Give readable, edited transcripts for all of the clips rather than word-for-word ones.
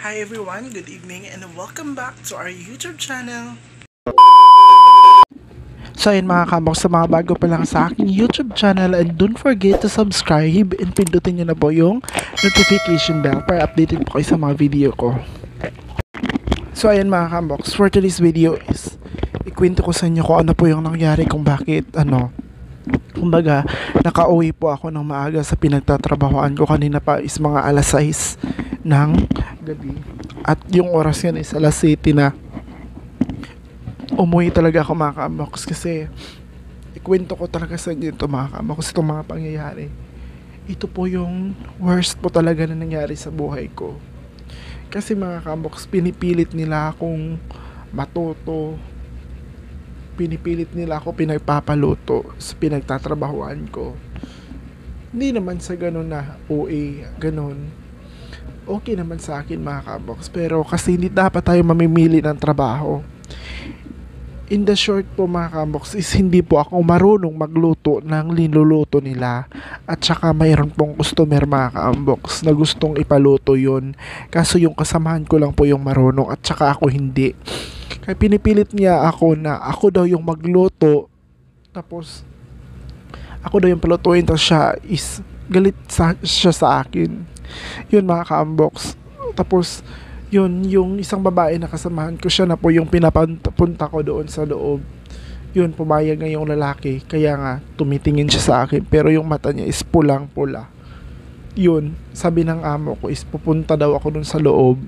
Hi everyone, good evening and welcome back to our YouTube channel. So ayun mga kamoks, sa mga bago pa lang sa aking YouTube channel, and don't forget to subscribe and pindutin nyo na po yung notification bell para updated po kayo sa mga video ko. So ayun mga kamoks, for today's video is ikwento ko sa inyo kung ano po yung nangyari, kung bakit kumbaga nakauwi po ako ng maaga sa pinagtatrabahoan ko. Kanina pa is mga alas 6 ng gabi at yung oras yan is alas 7 na. Umuwi talaga ako mga kamoks kasi ikwento ko talaga sa inyo ito mga kamoks, itong mga pangyayari. Ito po yung worst po talaga na nangyari sa buhay ko. Kasi mga kamoks, pinipilit nila akong matuto, pinipilit nila ako, pinagpapaluto sa pinagtatrabahoan ko. Hindi naman sa ganun na OA, ganun. Okay naman sa akin mga kamoks, pero kasi hindi dapat tayo mamimili ng trabaho. In the short po mga kamoks is hindi po ako marunong magluto ng linuluto nila. At saka mayroon pong customer mga kamoks na gustong ipaluto yun. Kaso yung kasamahan ko lang po yung marunong at saka ako hindi. Kaya pinipilit niya ako na ako daw yung magluto. Tapos ako daw yung palutuin, tapos siya is galit siya sa akin. Yun mga kamoks. Tapos yun, yung isang babae na kasamahan ko, siya na po yung pinapunta ko doon sa loob. Yun, pumayag nga yung lalaki, kaya nga tumitingin siya sa akin, pero yung mata niya is pulang-pula. Yun, sabi ng amo ko is pupunta daw ako doon sa loob.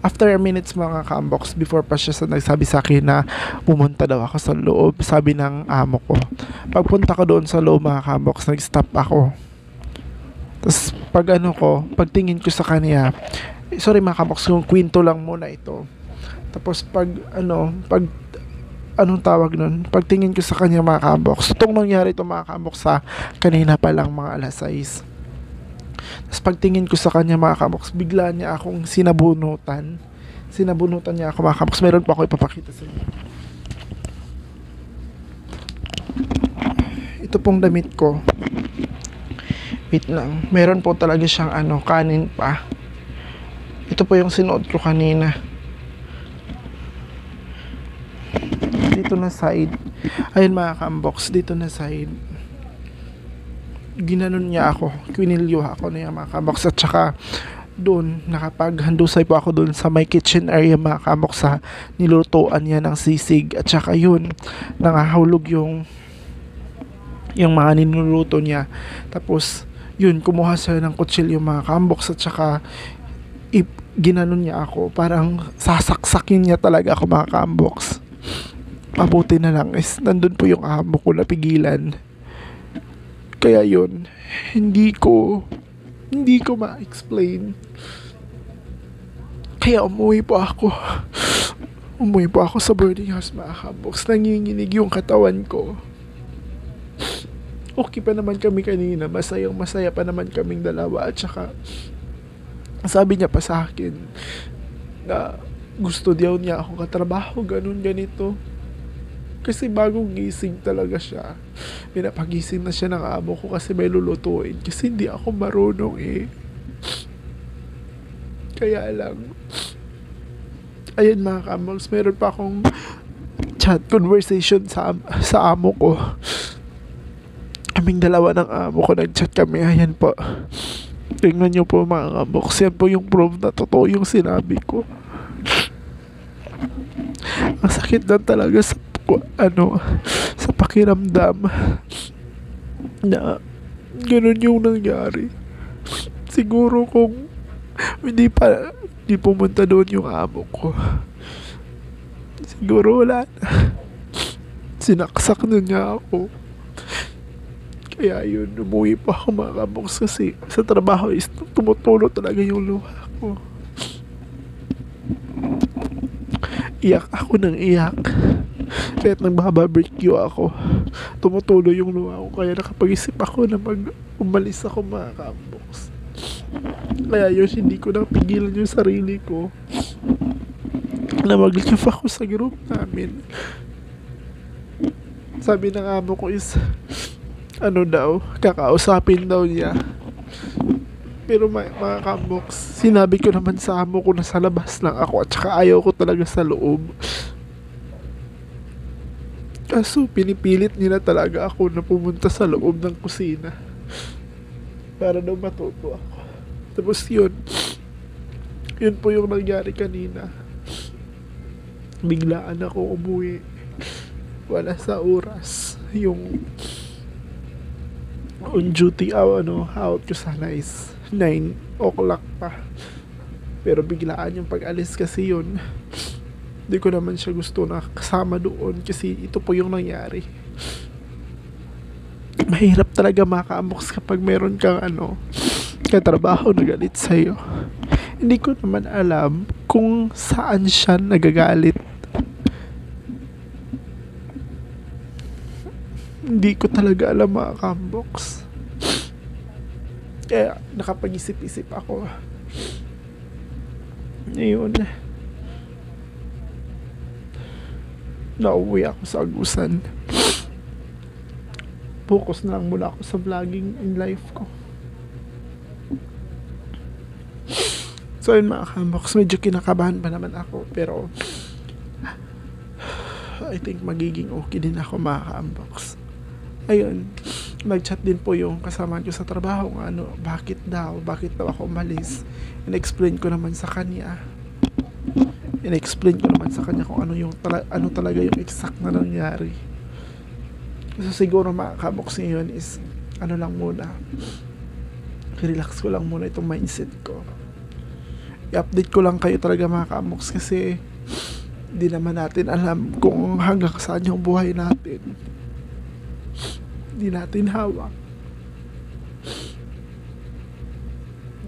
After a minutes mga kamoks, before pa siya nagsabi sa akin na pumunta daw ako sa loob, sabi ng amo ko. Pagpunta ko doon sa loob mga kamoks, nag-stop ako. Tapos pagtingin ko sa kanya, sorry mga kamoks, yung kwento lang muna ito. Tapos anong tawag nun, pagtingin ko sa kanya mga kamoks, itong nangyari ito mga kamoks sa kanina pa lang mga alas 6. Tapos pagtingin ko sa kanya mga kamoks, bigla niya akong sinabunutan niya ako mga kamoks. Meron pa ako ipapakita sa inyo. Ito pong damit ko, wait lang, meron po talaga siyang kanin pa. Ito po yung sinuot ko kanina. Dito na side. Ayun mga kamoks, dito na side. Ginanon niya ako. Kwinilyo ako na yung mga kamoks. At saka doon, nakapaghandusay po ako doon sa my kitchen area mga kamoks, sa nilutuan niya ng sisig. At saka yun, nangahulog yung mga niluluto niya. Tapos yun, kumuha siya ng kutsilyo mga kamoks. At saka ginanon niya ako, parang sasaksakin niya talaga ako mga kamoks. Mabuti na lang is nandun po yung amo ko, napigilan. Kaya yun, hindi ko ma-explain. Kaya umuwi po ako sa boarding house mga kamoks. Nanginginig yung katawan ko. Okay pa naman kami kanina, masaya pa naman kaming dalawa. At saka sabi niya pa sa akin na gusto daw niya ako katrabaho, ganito. Kasi bagong gising talaga siya. Pinapagising na siya ng amo ko kasi may lulutuin. Kasi hindi ako marunong Kaya lang, ayun mga kamoks, meron pa akong chat conversation sa amo ko. Kaming dalawa ng amo ko, nag-chat kami. Ayan po. Tingnan nyo po mga kamoks, yan po yung proof na totoo yung sinabi ko. Ang sakit lang talaga sa pakiramdam na ganun yung nangyari. Siguro kung hindi pumunta doon yung amo ko, siguro wala na. Sinaksak na niya ako. Kaya yun, umuwi pa ako mga kamoks kasi sa trabaho is tumutulo talaga yung luha ko. Iyak ako ng iyak. Kahit nagbabarbecue ako, tumutulo yung luha ko. Kaya nakapag-isip ako na umalis ako mga kamoks. Kaya yun, hindi ko napigilan yung sarili ko na mag-leave ako sa group namin. Sabi ng amo ko is kakausapin daw niya Pero mga kabox, sinabi ko naman sa amo ko na sa labas lang ako at saka ayaw ko talaga sa loob. Kaso pinipilit nila talaga ako na pumunta sa loob ng kusina para daw matuto ako. Tapos yun po yung nangyari kanina. Biglaan ako umuwi. Wala sa oras. Yung on duty out ko sana is 9 o'clock pa. Pero biglaan yung pag-alis kasi yun. Hindi ko naman siya gusto na kasama doon kasi ito po yung nangyari. Mahirap talaga maka-amoks kapag meron kang katrabaho na galit sa'yo. Hindi ko naman alam kung saan siya nagagalit. Hindi ko talaga alam mga kamboks. Kaya nakapag-isip-isip ako. Ngayon, nauwi ako sa Agusan. Focus na lang muna ako sa vlogging in life ko. So yun mga kamboks, medyo kinakabahan pa naman ako. Pero I think magiging okay din ako mga kamboks. Ayun, nag-chat din po yung kasama ko sa trabaho bakit daw ako umalis. In-explain ko naman sa kanya kung ano talaga yung exact na nangyari. So siguro mga kabox ngayon is lang muna, relax ko lang muna itong mindset ko. I-update ko lang kayo talaga mga kabox kasi di naman natin alam kung hanggang saan yung buhay natin. Di natin hawak.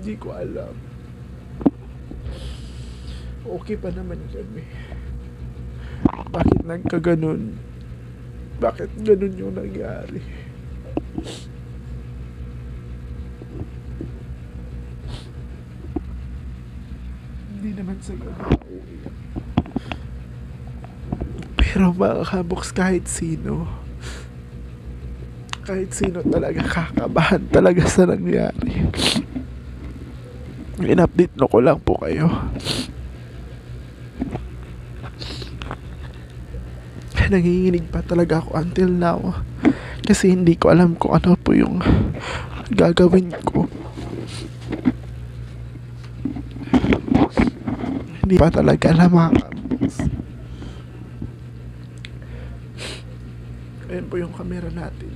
Di ko alam. Okay pa naman kami. Bakit nagkaganon? Bakit ganun yung nangyari? Hindi naman sa ganun. Pero mga kabox, kahit sino talaga kakabahan talaga sa nangyari. In-update ko lang po kayo. Nanginginig pa talaga ako until now kasi hindi ko alam kung ano po yung gagawin ko. Hindi pa talaga alam mga kabox. Ayan po yung camera natin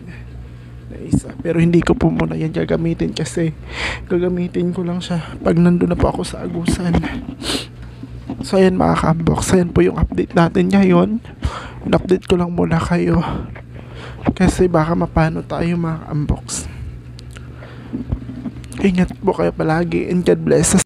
na isa, pero hindi ko po muna yan gagamitin kasi gagamitin ko lang siya pag nandun na po ako sa Agusan. So ayan mga kabox, ayan po yung update natin ngayon. In-update ko lang muna kayo kasi baka mapano tayo mga kabox. Ingat po kayo palagi and God bless us.